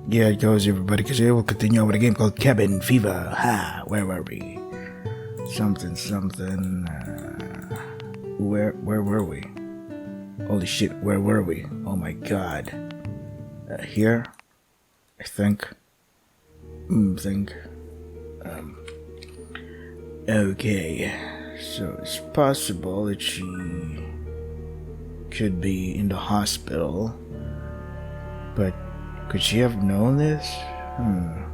Yeah, it goes everybody, because we will continue with a game called Cabin Fever. Ha, where were we? Something. Where were we? Holy shit, where were we? Oh my god. Here? I think. Okay. So it's possible that she could be in the hospital. But could she have known this?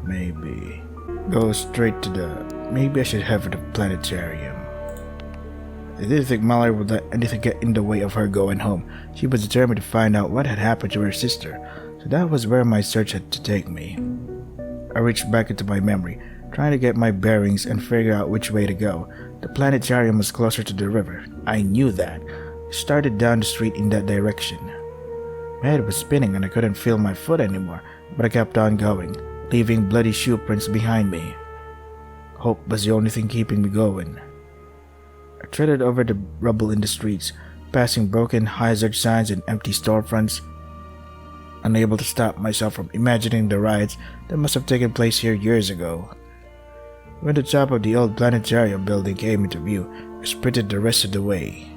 Maybe. Go straight to maybe I should have her to the planetarium. I didn't think Mallory would let anything get in the way of her going home. She was determined to find out what had happened to her sister, so that was where my search had to take me. I reached back into my memory, trying to get my bearings and figure out which way to go. The planetarium was closer to the river. I knew that. I started down the street in that direction. My head was spinning and I couldn't feel my foot anymore, but I kept on going, leaving bloody shoe prints behind me. Hope was the only thing keeping me going. I treaded over the rubble in the streets, passing broken hazard signs and empty storefronts, unable to stop myself from imagining the riots that must have taken place here years ago. When the top of the old planetarium building came into view, I sprinted the rest of the way.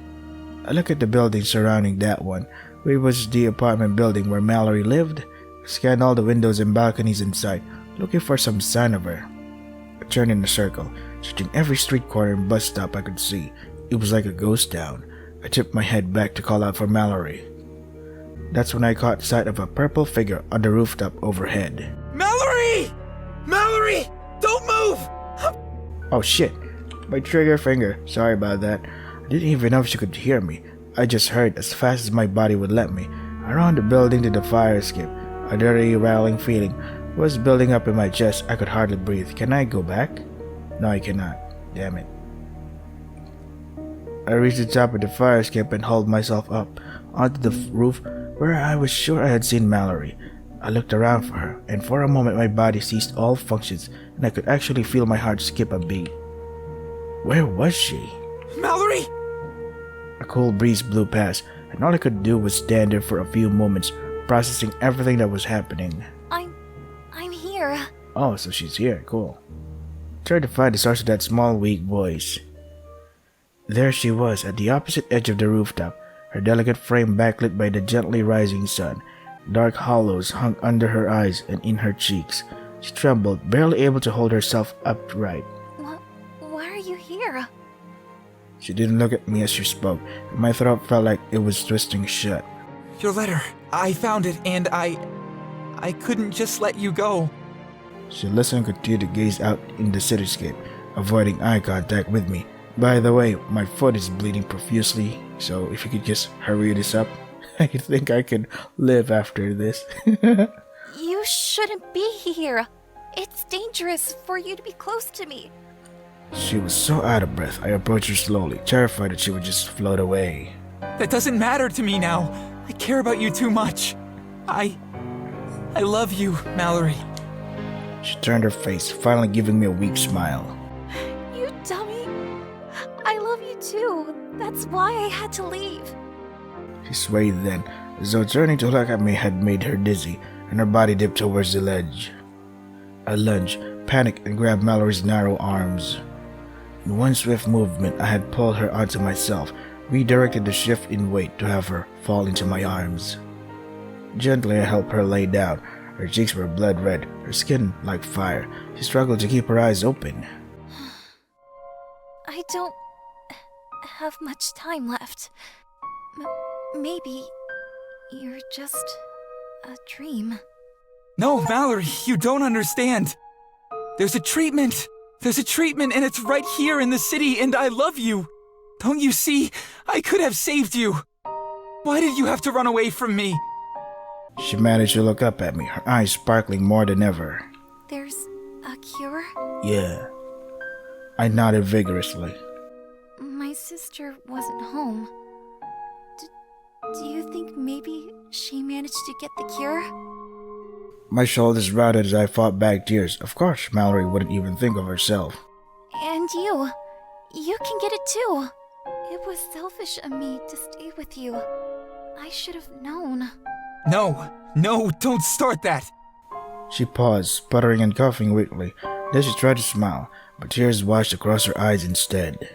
I looked at the buildings surrounding that one, which was the apartment building where Mallory lived. I scanned all the windows and balconies in sight, looking for some sign of her. I turned in a circle, searching every street corner and bus stop I could see. It was like a ghost town. I tipped my head back to call out for Mallory. That's when I caught sight of a purple figure on the rooftop overhead. Mallory! Mallory! Don't move! Oh shit, my trigger finger. Sorry about that. I didn't even know if she could hear me. I just hurried as fast as my body would let me. Around the building to the fire escape. A dirty, rattling feeling was building up in my chest. I could hardly breathe. Can I go back? No, I cannot. Damn it. I reached the top of the fire escape and hauled myself up onto the roof where I was sure I had seen Mallory. I looked around for her, and for a moment my body ceased all functions and I could actually feel my heart skip a beat. Where was she? Mallory! A cool breeze blew past, and all I could do was stand there for a few moments, processing everything that was happening. I'm here. Oh, so she's here. Cool. Tried to find the source of that small, weak voice. There she was, at the opposite edge of the rooftop, her delicate frame backlit by the gently rising sun. Dark hollows hung under her eyes and in her cheeks. She trembled, barely able to hold herself upright. Why are you here? She didn't look at me as she spoke, and my throat felt like it was twisting shut. Your letter. I found it, and I couldn't just let you go. She listened and continued to gaze out in the cityscape, avoiding eye contact with me. By the way, my foot is bleeding profusely, so if you could just hurry this up, I think I can live after this. You shouldn't be here. It's dangerous for you to be close to me. She was so out of breath, I approached her slowly, terrified that she would just float away. That doesn't matter to me now. I care about you too much. I love you, Mallory. She turned her face, finally giving me a weak smile. You dummy. I love you too. That's why I had to leave. She swayed then, as though turning to look at me had made her dizzy, and her body dipped towards the ledge. I lunged, panicked, and grabbed Mallory's narrow arms. In one swift movement, I had pulled her onto myself, redirected the shift in weight to have her fall into my arms. Gently, I helped her lay down. Her cheeks were blood red, her skin like fire. She struggled to keep her eyes open. I don't have much time left. Maybe you're just a dream. No, Mallory, you don't understand. There's a treatment. There's a treatment, and it's right here in the city, and I love you. Don't you see? I could have saved you. Why did you have to run away from me? She managed to look up at me, her eyes sparkling more than ever. There's a cure? Yeah. I nodded vigorously. My sister wasn't home. Do you think maybe she managed to get the cure? My shoulders rounded as I fought back tears. Of course, Mallory wouldn't even think of herself. And you can get it too. It was selfish of me to stay with you. I should have known. No, don't start that. She paused, sputtering and coughing weakly. Then she tried to smile, but tears washed across her eyes instead.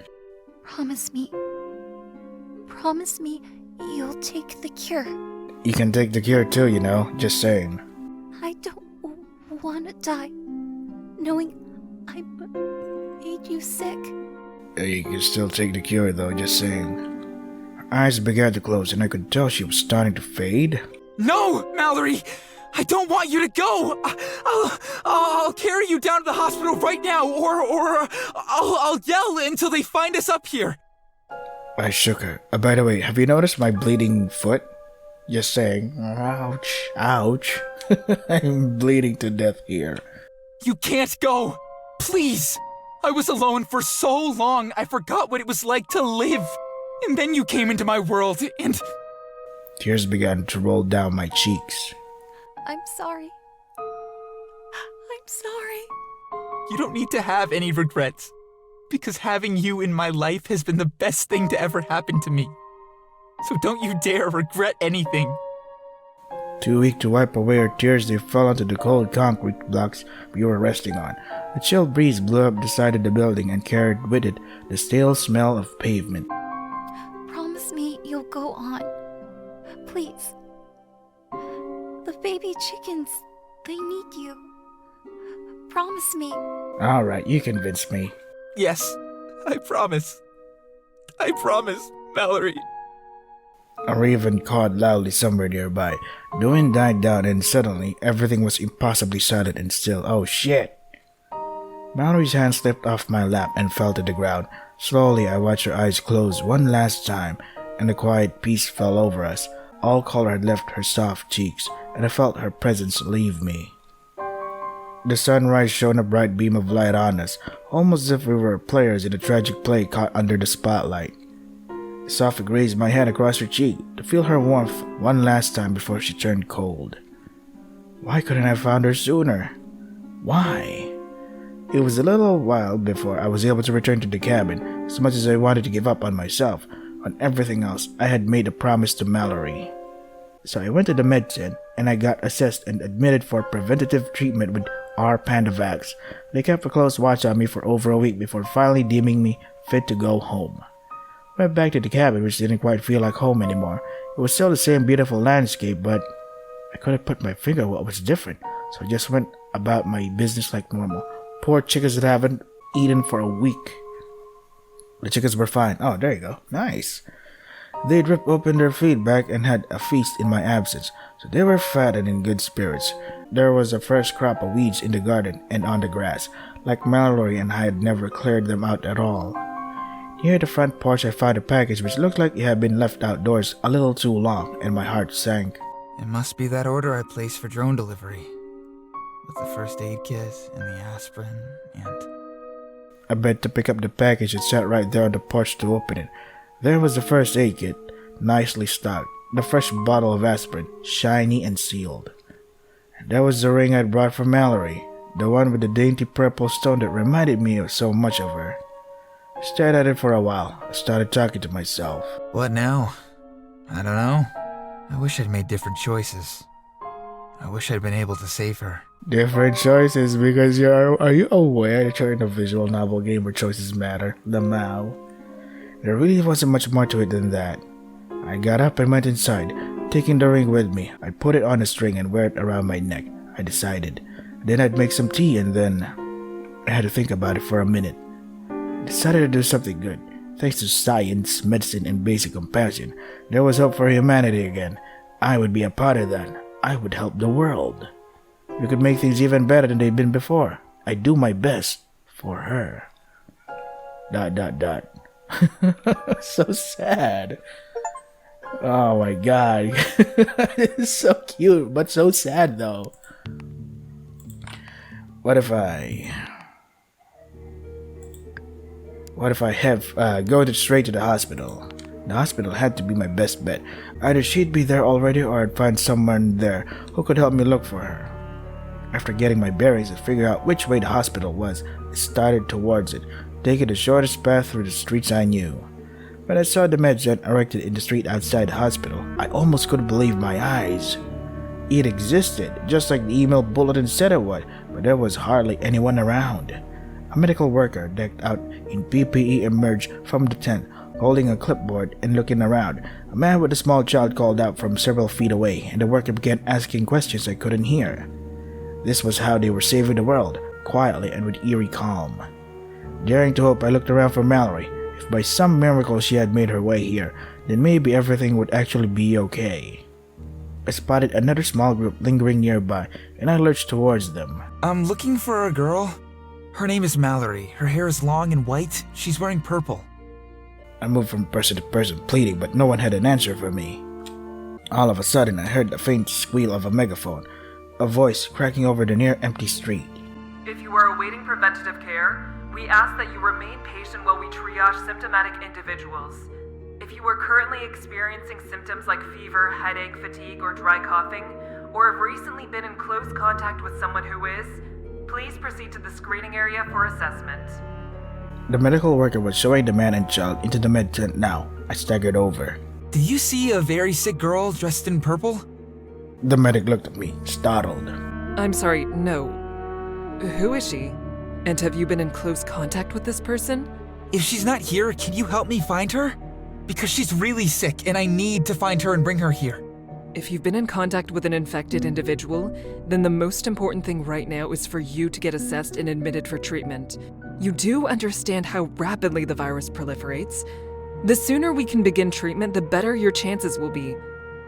Promise me. Promise me you'll take the cure. You can take the cure too, you know, just saying. I don't want to die knowing I made you sick. You can still take the cure though, just saying. Her eyes began to close and I could tell she was starting to fade. No, Mallory! I don't want you to go! I'll carry you down to the hospital right now, or I'll yell until they find us up here. I shook her. By the way, have you noticed my bleeding foot? Just saying. Ouch. Ouch. I'm bleeding to death here. You can't go! Please! I was alone for so long, I forgot what it was like to live. And then you came into my world, and... Tears began to roll down my cheeks. I'm sorry. I'm sorry. You don't need to have any regrets, because having you in my life has been the best thing to ever happen to me. So don't you dare regret anything. Too weak to wipe away her tears, they fell onto the cold concrete blocks we were resting on. A chill breeze blew up the side of the building and carried with it the stale smell of pavement. Promise me you'll go on. Please. The baby chickens, they need you. Promise me. Alright, you convinced me. Yes, I promise. I promise, Mallory. A raven cawed loudly somewhere nearby. The wind died down and suddenly everything was impossibly silent and still. Oh shit! Mallory's hand slipped off my lap and fell to the ground. Slowly I watched her eyes close one last time and a quiet peace fell over us. All color had left her soft cheeks and I felt her presence leave me. The sunrise shone a bright beam of light on us, almost as if we were players in a tragic play caught under the spotlight. Sophie raised my hand across her cheek to feel her warmth one last time before she turned cold. Why couldn't I have found her sooner? Why? It was a little while before I was able to return to the cabin, as much as I wanted to give up on myself, on everything else. I had made a promise to Mallory. So I went to the med tent and I got assessed and admitted for preventative treatment with R-Pandavax. They kept a close watch on me for over a week before finally deeming me fit to go home. Went back to the cabin, which didn't quite feel like home anymore. It was still the same beautiful landscape, but I couldn't put my finger on what was different, so I just went about my business like normal. Poor chickens that haven't eaten for a week. The chickens were fine. Oh, there you go. Nice. They'd ripped open their feedback and had a feast in my absence, so they were fat and in good spirits. There was a fresh crop of weeds in the garden and on the grass, like Mallory and I had never cleared them out at all. Near the front porch I found a package which looked like it had been left outdoors a little too long, and my heart sank. It must be that order I placed for drone delivery. With the first aid kit and the aspirin and... I bent to pick up the package and sat right there on the porch to open it. There was the first aid kit, nicely stocked, the fresh bottle of aspirin, shiny and sealed. And there was the ring I'd brought for Mallory, the one with the dainty purple stone that reminded me of so much of her. I stared at it for a while. I started talking to myself. What now? I don't know. I wish I'd made different choices. I wish I'd been able to save her. Different choices because are you aware that you're in a visual novel game where choices matter? The Mao. There really wasn't much more to it than that. I got up and went inside, taking the ring with me. I put it on a string and wear it around my neck, I decided. Then I'd make some tea and then... I had to think about it for a minute. I decided to do something good. Thanks to science, medicine, and basic compassion, there was hope for humanity again. I would be a part of that. I would help the world. We could make things even better than they'd been before. I'd do my best for her. ... So sad. Oh my god. It's so cute, but so sad though. What if I go straight to the hospital? The hospital had to be my best bet. Either she'd be there already or I'd find someone there who could help me look for her. After getting my bearings and figuring out which way the hospital was, I started towards it, taking the shortest path through the streets I knew. When I saw the med tent erected in the street outside the hospital, I almost couldn't believe my eyes. It existed, just like the email bulletin said it would, but there was hardly anyone around. A medical worker decked out in PPE emerged from the tent, holding a clipboard and looking around. A man with a small child called out from several feet away, and the worker began asking questions I couldn't hear. This was how they were saving the world, quietly and with eerie calm. Daring to hope, I looked around for Mallory. If by some miracle she had made her way here, then maybe everything would actually be okay. I spotted another small group lingering nearby, and I lurched towards them. I'm looking for a girl. Her name is Mallory. Her hair is long and white. She's wearing purple. I moved from person to person pleading, but no one had an answer for me. All of a sudden, I heard the faint squeal of a megaphone, a voice cracking over the near empty street. If you are awaiting preventative care, we ask that you remain patient while we triage symptomatic individuals. If you are currently experiencing symptoms like fever, headache, fatigue, or dry coughing, or have recently been in close contact with someone who is, please proceed to the screening area for assessment. The medical worker was showing the man and child into the med tent now. I staggered over. Do you see a very sick girl dressed in purple? The medic looked at me, startled. I'm sorry, no. Who is she? And have you been in close contact with this person? If she's not here, can you help me find her? Because she's really sick and I need to find her and bring her here. If you've been in contact with an infected individual, then the most important thing right now is for you to get assessed and admitted for treatment. You do understand how rapidly the virus proliferates. The sooner we can begin treatment, the better your chances will be.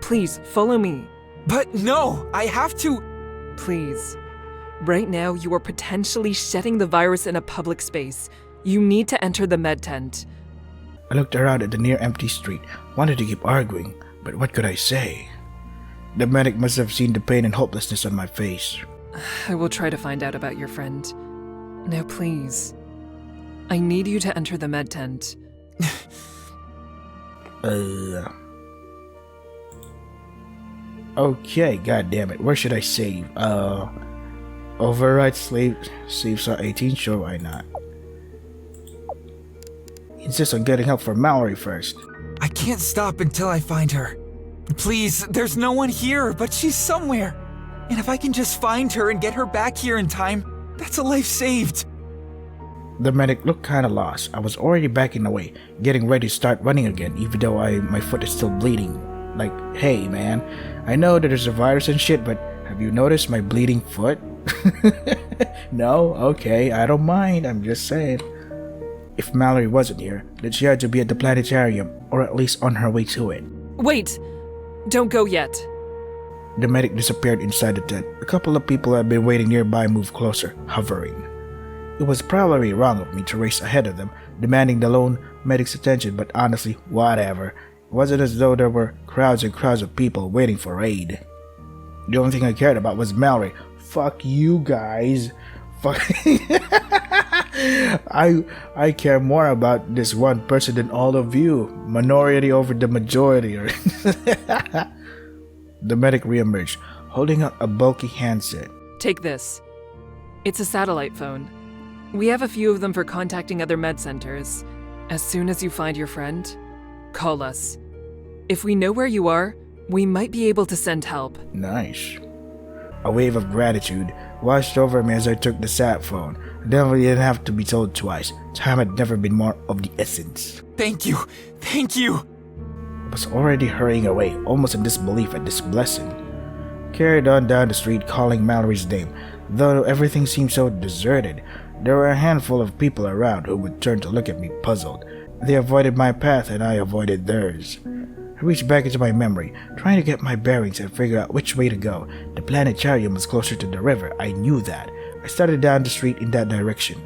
Please, follow me. But no, I have to. Please. Right now, you are potentially shedding the virus in a public space. You need to enter the med tent. I looked around at the near empty street, wanted to keep arguing, but what could I say? The medic must have seen the pain and hopelessness on my face. I will try to find out about your friend. Now please. I need you to enter the med tent. Okay, goddammit, where should I save? Override save saw 18, sure, why not? Insist on getting help for Mallory first. I can't stop until I find her. Please, there's no one here, but she's somewhere. And if I can just find her and get her back here in time, that's a life saved. The medic looked kinda lost. I was already backing away, getting ready to start running again, even though my foot is still bleeding. Like, hey man, I know that there's a virus and shit, but have you noticed my bleeding foot? No? Okay, I don't mind, I'm just saying. If Mallory wasn't here, then she had to be at the planetarium, or at least on her way to it. Wait! Don't go yet. The medic disappeared inside the tent. A couple of people who had been waiting nearby moved closer, hovering. It was probably wrong of me to race ahead of them, demanding the lone medic's attention, but honestly, whatever. It wasn't as though there were crowds and crowds of people waiting for aid. The only thing I cared about was Mallory. Fuck you guys. Fuck. I care more about this one person than all of you. Minority over the majority. The medic reemerged, holding out a bulky handset. Take this. It's a satellite phone. We have a few of them for contacting other med centers. As soon as you find your friend, call us. If we know where you are, we might be able to send help. Nice. A wave of gratitude washed over me as I took the sat phone. I definitely didn't have to be told twice. Time had never been more of the essence. Thank you. Thank you. I was already hurrying away, almost in disbelief at this blessing. Carried on down the street calling Mallory's name. Though everything seemed so deserted, there were a handful of people around who would turn to look at me puzzled. They avoided my path and I avoided theirs. I reached back into my memory, trying to get my bearings and figure out which way to go. The planetarium was closer to the river, I knew that. I started down the street in that direction.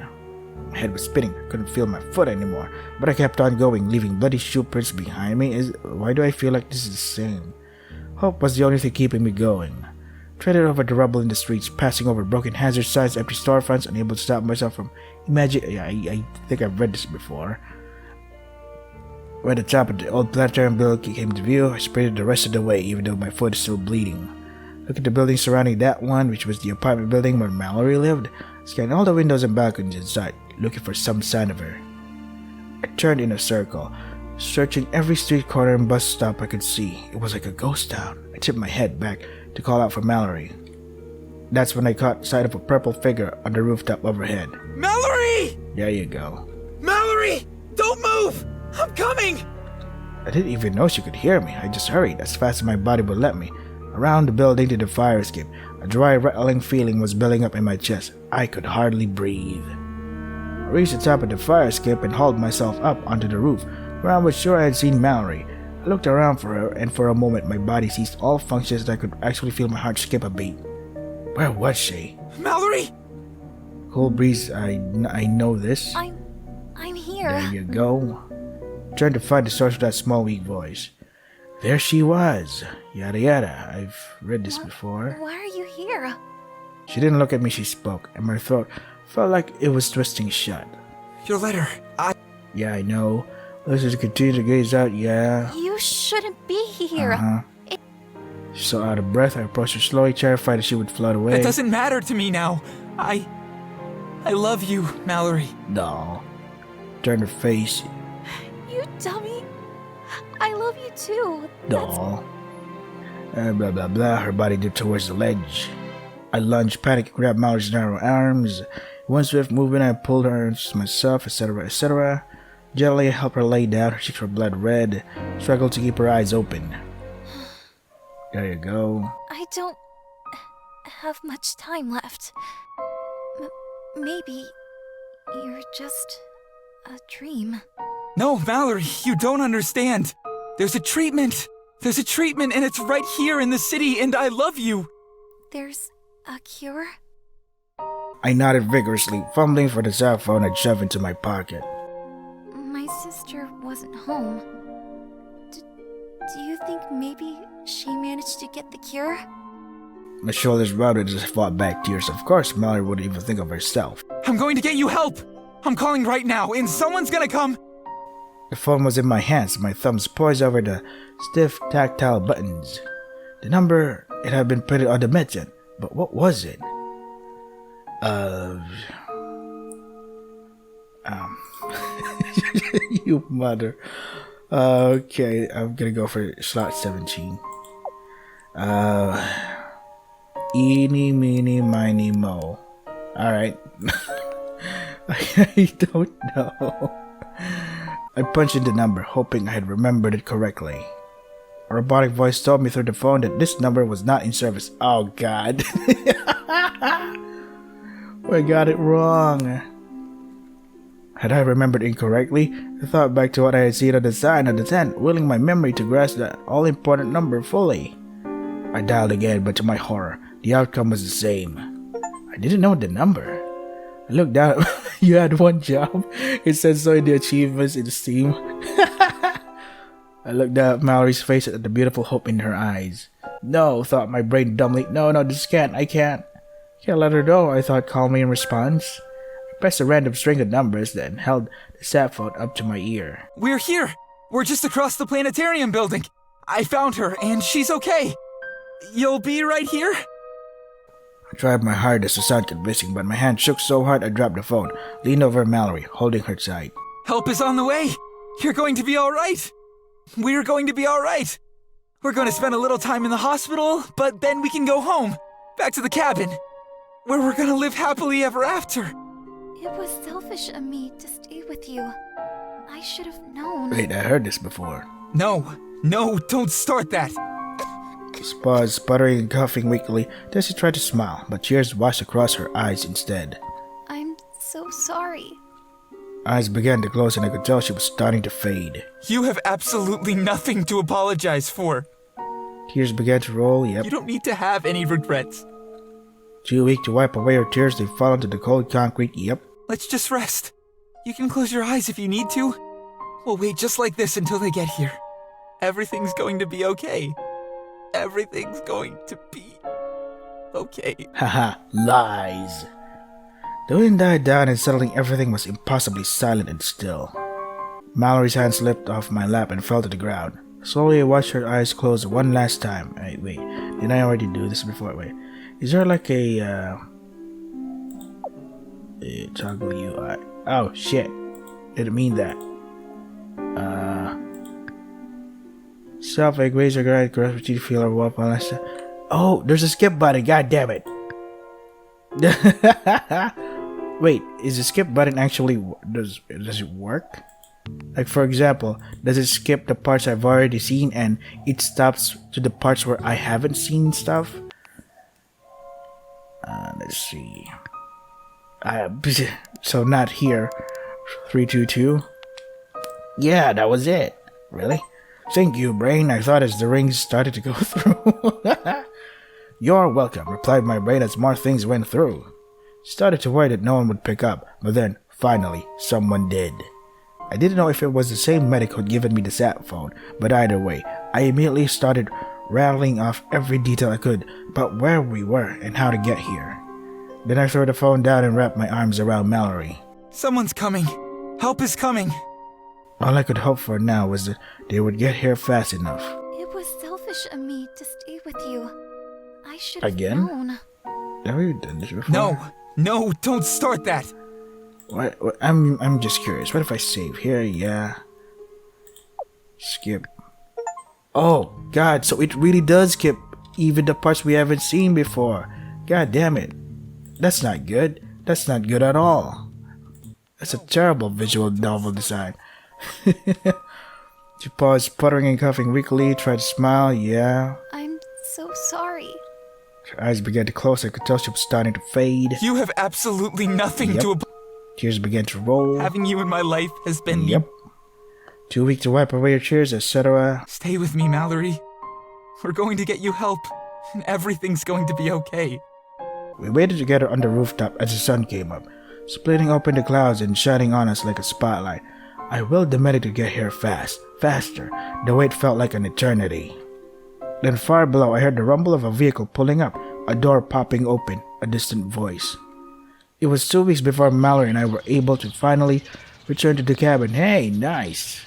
My head was spinning, I couldn't feel my foot anymore, but I kept on going, leaving bloody shoe prints behind me. Why do I feel like this is the same? Hope was the only thing keeping me going. Treaded over the rubble in the streets, passing over broken hazard signs, empty storefronts, unable to stop myself from imagining. I think I've read this before. When the top of the old planetarium building came to view, I sprinted the rest of the way, even though my foot is still bleeding. Looked at the buildings surrounding that one, which was the apartment building where Mallory lived. Scanned all the windows and balconies inside, looking for some sign of her. I turned in a circle, searching every street corner and bus stop I could see. It was like a ghost town. I tipped my head back to call out for Mallory. That's when I caught sight of a purple figure on the rooftop overhead. Mallory! There you go. Mallory! Don't move! I'm coming! I didn't even know she could hear me. I just hurried as fast as my body would let me. Around the building to the fire escape, a dry, rattling feeling was building up in my chest. I could hardly breathe. I reached the top of the fire escape and hauled myself up onto the roof, where I was sure I had seen Mallory. I looked around for her, and for a moment my body ceased all functions and I could actually feel my heart skip a beat. Where was she? Mallory! Cool breeze, I know this. I'm here. There you go. Trying to find the source of that small, weak voice. There she was. Yada yada. I've read this before. Why are you here? She didn't look at me, she spoke, and my throat felt like it was twisting shut. Your letter. Yeah, I know. Let's just continue to gaze out, yeah. You shouldn't be here. So out of breath, I approached her slowly, terrified that she would float away. That doesn't matter to me now. I love you, Mallory. No. Turned her face. You dummy. I love you too. Doll. Blah blah blah. Her body dipped towards the ledge. I lunged, panicked, and grabbed Mallory's narrow arms. In one swift movement, I pulled her to myself, etc., etc. Gently, I helped her lay down. Her cheeks were blood red. Struggled to keep her eyes open. There you go. I don't have much time left. Maybe you're just a dream. No, Mallory, you don't understand. There's a treatment. There's a treatment, and it's right here in the city, and I love you. There's a cure? I nodded vigorously, fumbling for the cell phone I'd shoved into my pocket. My sister wasn't home. Do you think maybe she managed to get the cure? My shoulders rounded as I fought back tears. Of course, Mallory wouldn't even think of herself. I'm going to get you help. I'm calling right now, and someone's gonna come. The phone was in my hands, my thumbs poised over the stiff, tactile buttons. The number, it had been printed on the message, but what was it? You mother. Okay, I'm gonna go for slot 17. Eeny, meeny, miny, mo. Alright. I don't know. I punched in the number, hoping I had remembered it correctly. A robotic voice told me through the phone that this number was not in service. Oh god. I got it wrong. Had I remembered incorrectly? I thought back to what I had seen on the sign of the tent, willing my memory to grasp that all-important number fully. I dialed again, but to my horror, the outcome was the same. I didn't know the number. I looked down. You had one job. It said so in the achievements in Steam. I looked down at Mallory's face at the beautiful hope in her eyes. No, thought my brain dumbly. No, this can't. I can't. Can't let her know, I thought calmly in response. I pressed a random string of numbers, then held the sat phone up to my ear. We're here. We're just across the planetarium building. I found her, and she's okay. You'll be right here? I tried my hardest to sound convincing, but my hand shook so hard I dropped the phone, leaned over Mallory, holding her tight. Help is on the way. You're going to be all right. We're going to be all right. We're going to spend a little time in the hospital, but then we can go home, back to the cabin, where we're going to live happily ever after. It was selfish of me to stay with you. I should have known. Wait, I heard this before. No, don't start that. She paused, sputtering and coughing weakly. Then she tried to smile, but tears washed across her eyes instead. I'm so sorry. Eyes began to close and I could tell she was starting to fade. You have absolutely nothing to apologize for. Tears began to roll, yep. You don't need to have any regrets. Too weak to wipe away her tears, they fell into the cold concrete, yep. Let's just rest. You can close your eyes if you need to. We'll wait just like this until they get here. Everything's going to be okay. Everything's going to be okay. Haha, lies. The wind died down and suddenly everything was impossibly silent and still. Mallory's hand slipped off my lap and fell to the ground. Slowly I watched her eyes close one last time. Wait, did I already do this before? Wait, is there like a toggle UI? Oh shit, didn't mean that. Self-egg razor guide, gravity feeler, walk on. Oh, there's a skip button. God damn it. Wait, is the skip button actually does it work? Like, for example, does it skip the parts I've already seen and it stops to the parts where I haven't seen stuff? Let's see. So not here. 322. Yeah, that was it. Really? Thank you, brain. I thought as the rings started to go through. You're welcome, replied my brain as more things went through. Started to worry that no one would pick up, but then, finally, someone did. I didn't know if it was the same medic who'd given me the sat phone, but either way, I immediately started rattling off every detail I could about where we were and how to get here. Then I threw the phone down and wrapped my arms around Mallory. Someone's coming. Help is coming. All I could hope for now was that they would get here fast enough. It was selfish of me to stay with you. I should have Again? known. Have we done this before? No, don't start that. What? I'm just curious. What if I save here? Yeah. Skip. Oh, God. So it really does skip even the parts we haven't seen before. God damn it. That's not good. That's not good at all. That's a terrible visual novel design. She paused, puttering and coughing weakly, tried to smile. Yeah. I'm so sorry. Her eyes began to close. I could tell she was starting to fade. You have absolutely nothing Yep. to Tears began to roll. Having you in my life has been... Yep. Too weak to wipe away your tears, etc. Stay with me, Mallory. We're going to get you help, and everything's going to be okay. We waited together on the rooftop as the sun came up, splitting open the clouds and shining on us like a spotlight. I willed the medic to get here faster. The wait felt like an eternity. Then far below I heard the rumble of a vehicle pulling up, a door popping open, a distant voice. It was 2 weeks before Mallory and I were able to finally return to the cabin. Hey, nice!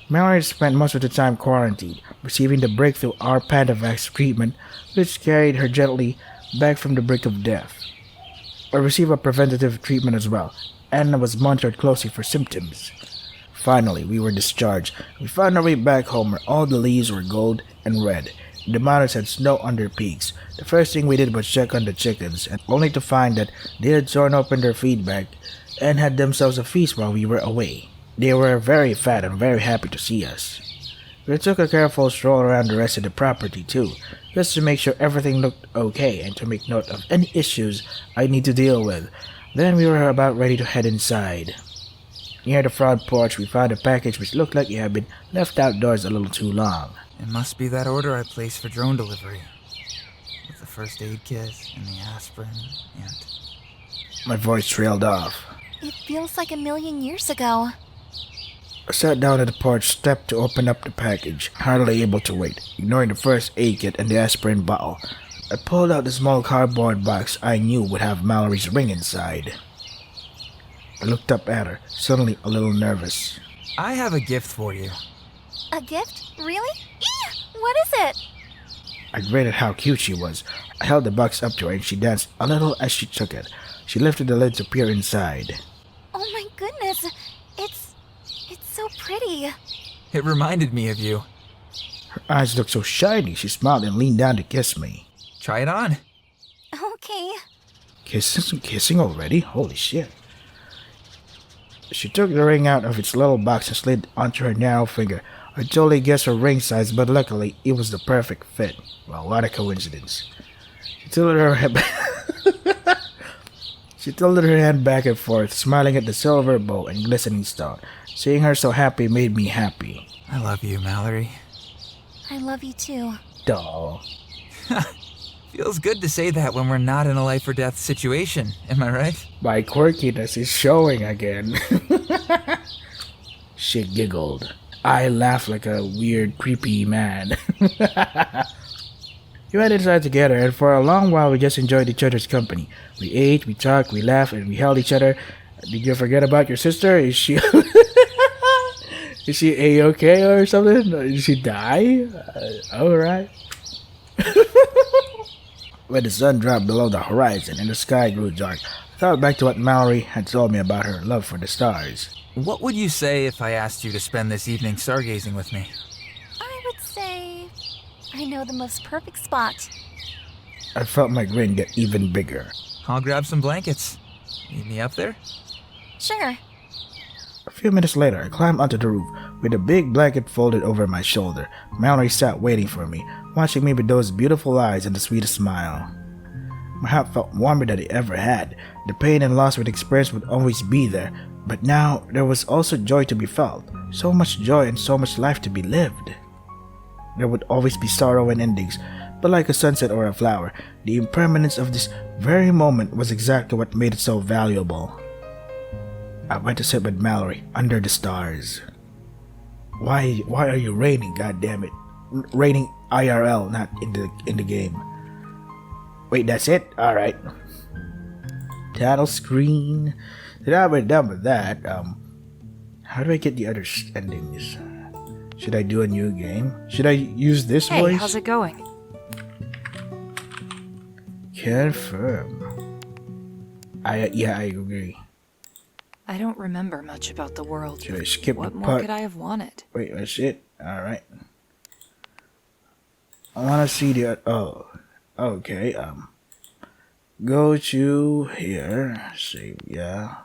Mallory spent most of the time quarantined, receiving the breakthrough R-Pandavax treatment, which carried her gently back from the brink of death. I received a preventative treatment as well, and was monitored closely for symptoms. Finally, we were discharged. We found our way back home where all the leaves were gold and red. The mountains had snow on their peaks. The first thing we did was check on the chickens, and only to find that they had torn open their feedback and had themselves a feast while we were away. They were very fat and very happy to see us. We took a careful stroll around the rest of the property too, just to make sure everything looked okay and to make note of any issues I need to deal with. Then we were about ready to head inside. Near the front porch, we found a package which looked like it had been left outdoors a little too long. It must be that order I placed for drone delivery. With the first aid kit and the aspirin and... My voice trailed off. It feels like a million years ago. I sat down at the porch step to open up the package, hardly able to wait, ignoring the first aid kit and the aspirin bottle. I pulled out the small cardboard box I knew would have Mallory's ring inside. I looked up at her, suddenly a little nervous. I have a gift for you. A gift? Really? Ew! What is it? I grinned at how cute she was. I held the box up to her and she danced a little as she took it. She lifted the lid to peer inside. Oh my goodness. It's so pretty. It reminded me of you. Her eyes looked so shiny, she smiled and leaned down to kiss me. Try it on. Okay. Kissing already? Holy shit. She took the ring out of its little box and slid onto her narrow finger. I totally guessed her ring size, but luckily it was the perfect fit. Well, what a coincidence. She tilted her head She tilted her hand back and forth, smiling at the silver bow and glistening stone. Seeing her so happy made me happy. I love you, Mallory. I love you too. Doll. Feels good to say that when we're not in a life or death situation, am I right? My quirkiness is showing again. She giggled. I laughed like a weird, creepy man. We went inside together, and for a long while we just enjoyed each other's company. We ate, we talked, we laughed, and we held each other. Did you forget about your sister? Is she... Is she A-okay or something? Did she die? Alright. When the sun dropped below the horizon and the sky grew dark, I thought back to what Mallory had told me about her love for the stars. What would you say if I asked you to spend this evening stargazing with me? I would I know the most perfect spot. I felt my grin get even bigger. I'll grab some blankets. Meet me up there? Sure. A few minutes later, I climbed onto the roof with a big blanket folded over my shoulder. Mallory sat waiting for me, watching me with those beautiful eyes and the sweetest smile. My heart felt warmer than it ever had. The pain and loss we'd experienced would always be there, but now there was also joy to be felt. So much joy and so much life to be lived. There would always be sorrow and endings, but like a sunset or a flower, the impermanence of this very moment was exactly what made it so valuable. I went to sit with Mallory under the stars. Why are you raining, goddammit? Raining IRL, not in the game. Wait, that's it? Alright. Title screen. Now we're done with that, how do I get the other endings? Should I do a new game? Should I use this Hey, voice? how's it going? Confirm. I agree. I don't remember much about the world. Should I skip What the more part? could I have wanted? Wait, that's it? Alright. I wanna see the okay, go to here, save, yeah.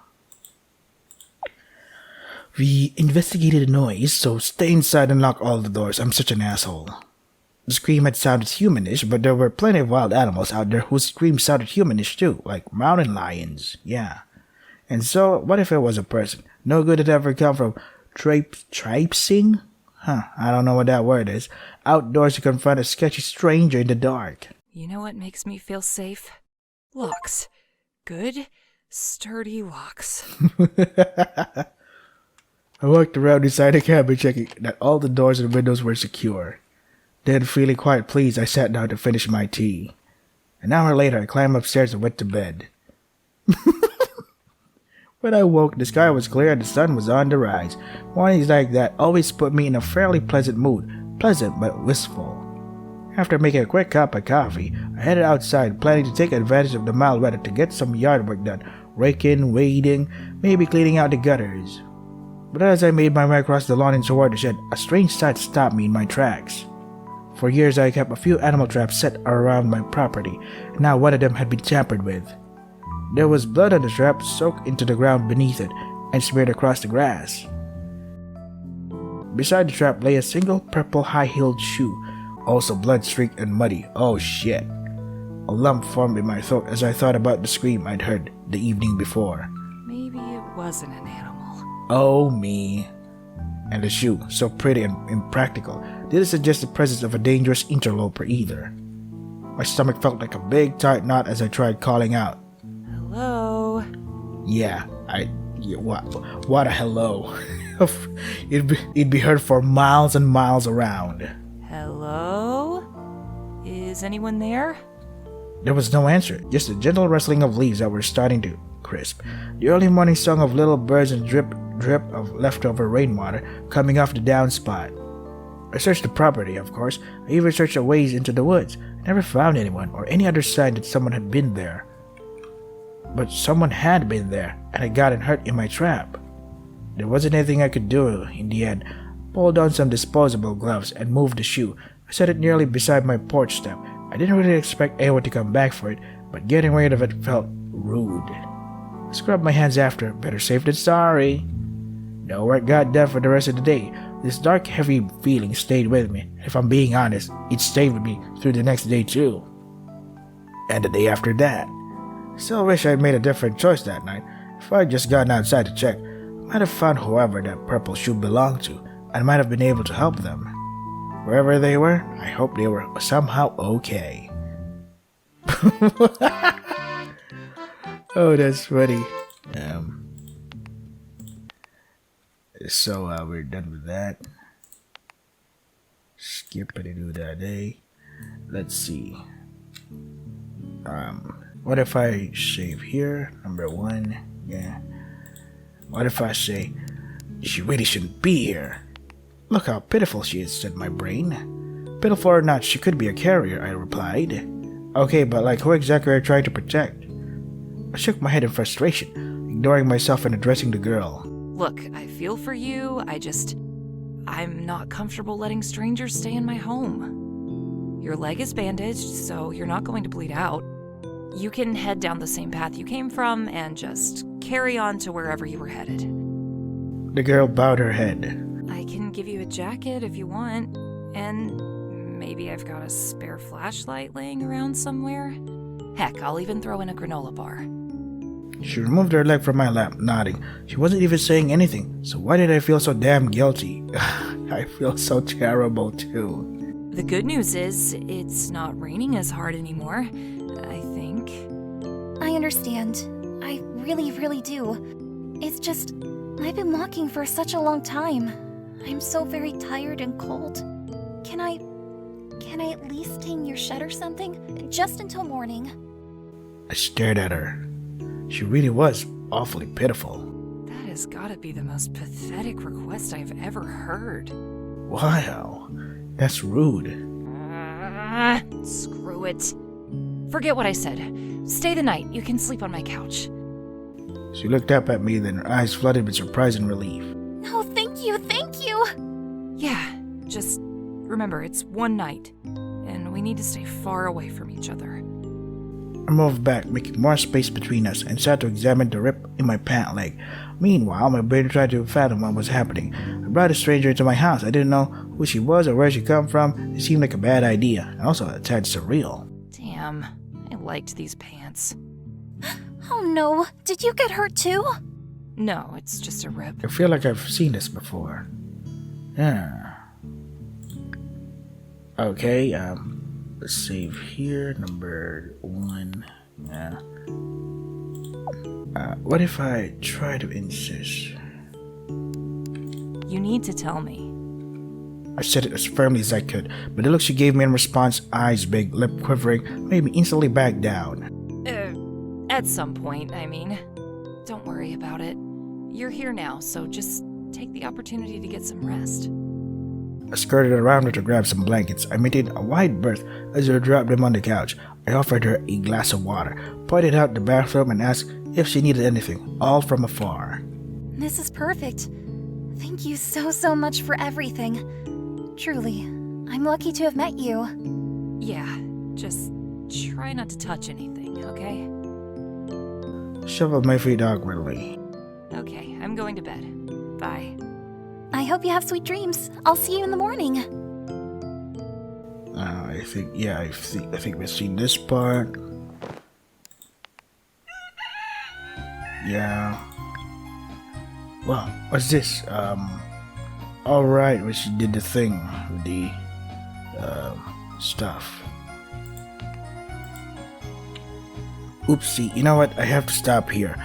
We investigated the noise, so stay inside and lock all the doors. I'm such an asshole. The scream had sounded humanish, but there were plenty of wild animals out there whose screams sounded humanish too, like mountain lions, yeah. And so, what if it was a person? No good had ever come from traipsing? I don't know what that word is. Outdoors to confront a sketchy stranger in the dark. You know what makes me feel safe? Locks. Good, sturdy locks. I walked around inside the cabin checking that all the doors and windows were secure. Then, feeling quite pleased, I sat down to finish my tea. An hour later, I climbed upstairs and went to bed. When I woke, the sky was clear and the sun was on the rise. Mornings like that always put me in a fairly pleasant mood. Pleasant, but wistful. After making a quick cup of coffee, I headed outside, planning to take advantage of the mild weather to get some yard work done. Raking, weeding, maybe cleaning out the gutters. But as I made my way across the lawn and toward the shed, a strange sight stopped me in my tracks. For years I kept a few animal traps set around my property, and now one of them had been tampered with. There was blood on the trap soaked into the ground beneath it and smeared across the grass. Beside the trap lay a single purple high-heeled shoe, also blood-streaked and muddy. Oh shit. A lump formed in my throat as I thought about the scream I'd heard the evening before. Maybe it wasn't an animal. Oh me. And the shoe, so pretty and impractical, didn't suggest the presence of a dangerous interloper either. My stomach felt like a big tight knot as I tried calling out. Hello? Yeah, what a hello. It'd be heard for miles and miles around. Hello? Is anyone there? There was no answer, just a gentle rustling of leaves that were starting to crisp. The early morning song of little birds and drip of leftover rainwater coming off the downspout. I searched the property, of course. I even searched a ways into the woods. I never found anyone or any other sign that someone had been there. But someone had been there, and had gotten hurt in my trap. There wasn't anything I could do in the end. Pulled on some disposable gloves and moved the shoe. I set it nearly beside my porch step. I didn't really expect anyone to come back for it, but getting rid of it felt rude. I scrubbed my hands after, better safe than sorry. No work got done for the rest of the day. This dark, heavy feeling stayed with me. If I'm being honest, it stayed with me through the next day too. And the day after that. Still wish I'd made a different choice that night. If I'd just gotten outside to check, I might have found whoever that purple shoe belonged to, and might have been able to help them. Wherever they were, I hope they were somehow okay. Oh, that's funny. So we're done with that. Skippity doo that day. Let's see. What if I save here? Number 1. Yeah. What if I say, she really shouldn't be here? Look how pitiful she is, said my brain. Pitiful or not, she could be a carrier, I replied. Okay, but like who exactly are you trying to protect? I shook my head in frustration, ignoring myself and addressing the girl. Look, I feel for you. I'm not comfortable letting strangers stay in my home. Your leg is bandaged, so you're not going to bleed out. You can head down the same path you came from and just carry on to wherever you were headed. The girl bowed her head. I can give you a jacket if you want, and maybe I've got a spare flashlight laying around somewhere. Heck, I'll even throw in a granola bar. She removed her leg from my lap, nodding. She wasn't even saying anything, so why did I feel so damn guilty? I feel so terrible too. The good news is, it's not raining as hard anymore, I think. I understand. I really, really do. It's just, I've been walking for such a long time. I'm so very tired and cold. Can I at least stay in your shed or something? Just until morning. I stared at her. She really was awfully pitiful. That has gotta be the most pathetic request I've ever heard. Wow, that's rude. Screw it. Forget what I said. Stay the night. You can sleep on my couch. She looked up at me, then her eyes flooded with surprise and relief. No, thank you, thank you! Yeah, just remember it's one night, and we need to stay far away from each other. I moved back, making more space between us, and sat to examine the rip in my pant leg. Meanwhile, my brain tried to fathom what was happening. I brought a stranger into my house. I didn't know who she was or where she come from. It seemed like a bad idea, and also a tad surreal. Damn, I liked these pants. Oh no, did you get hurt too? No, it's just a rip. I feel like I've seen this before. Yeah. Okay, let's save here, number 1. Yeah. What if I try to insist? You need to tell me. I said it as firmly as I could, but the look she gave me in response, eyes big, lip quivering, made me instantly back down. At some point, I mean. Don't worry about it. You're here now, so just take the opportunity to get some rest. I skirted around her to grab some blankets. I maintained a wide berth as I dropped them on the couch. I offered her a glass of water, pointed out the bathroom, and asked if she needed anything, all from afar. This is perfect. Thank you so much for everything. Truly, I'm lucky to have met you. Yeah, just try not to touch anything, okay? Shuffled my feet awkwardly. Okay, I'm going to bed. Bye. I hope you have sweet dreams. I'll see you in the morning. I think we've seen this part. Yeah. Well, what's this? Alright, when she did the thing with the, stuff. Oopsie, you know what? I have to stop here.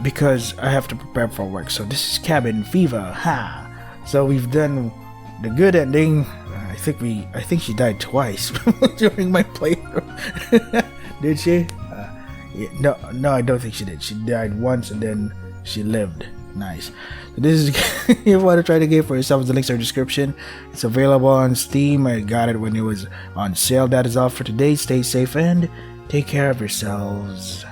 Because I have to prepare for work. So this is Cabin Fever, ha! So we've done the good ending. I think she died twice during my playthrough. Did she? Yeah, no, I don't think she did. She died once and then she lived. Nice. So this is if you want to try the game for yourself, the links are in the description. It's available on Steam. I got it when it was on sale. That is all for today. Stay safe and take care of yourselves.